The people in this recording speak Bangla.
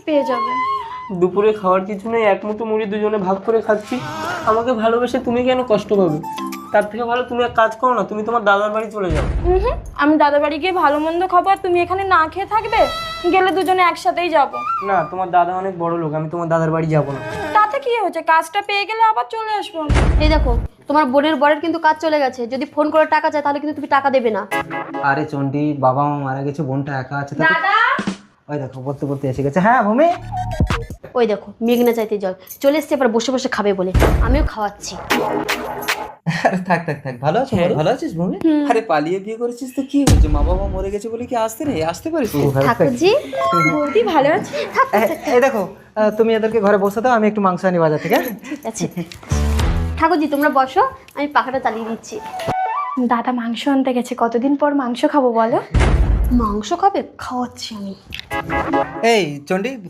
পেয়ে যাবে। দুপুরে খাওয়ার কিছু নেই, এক মুঠো মুড়ি দুজনে ভাগ করে খাচ্ছি। আমাকে ভালোবেসে তুমি কেন কষ্ট পাবে? তার থেকে ভালো তুমি এক কাজ করো না, তুমি তোমার দাদার বাড়ি চলে যাও। আমি দাদার বাড়ি গিয়ে ভালো মন্দ খাবো আর তুমি এখানে না খেয়ে থাকবে? গেলে দুজনে একসাথেই যাব। না, তোমার দাদা অনেক বড় লোক, আমি তোমার দাদার বাড়ি যাবো না। তাতে কি হয়েছে, কাজটা পেয়ে গেলে আবার চলে আসবো। এই দেখো, তোমার বোনের বরের কিন্তু কাজ চলে গেছে, যদি ফোন করে টাকা চায় তাহলে কিন্তু তুমি টাকা দেবে না। আরে চন্ডি, বাবা মা মারা গেছে, বোনটা একা আছে। দাদা, ওই দেখো পড়তে পড়তে এসে গেছে। হ্যাঁ ভূমি, ওই দেখো মেঘনা চাইতে জল চলে এসছে, এবার বসে বসে খাবে বলে আমিও খাওয়াচ্ছি। আরে থাক থাক থাক, ভালো আছো? ভালো আছিস ভূমি? আরে পালিয়ে বিয়ে করেছিস তো কি হয়েছে? মা বাবা মরে গেছে বলে কি আসতে নেই? আসতে পারিস তো। ঠাকুরজি, বৌদি ভালো আছে? এই দেখো, তুমি এদেরকে ঘরে বসে দাও, আমি একটু মাংস আনি বাজার থেকে। ঠিক আছে ঠাকুরজি, তোমরা বসো, আমি পাখাটা চালিয়ে দিচ্ছি। দাদা মাংস আনতে গেছে, কতদিন পর মাংস খাবো বলো? মাংস খাবে? খাওয়াচ্ছি আমি। এই চন্ডি,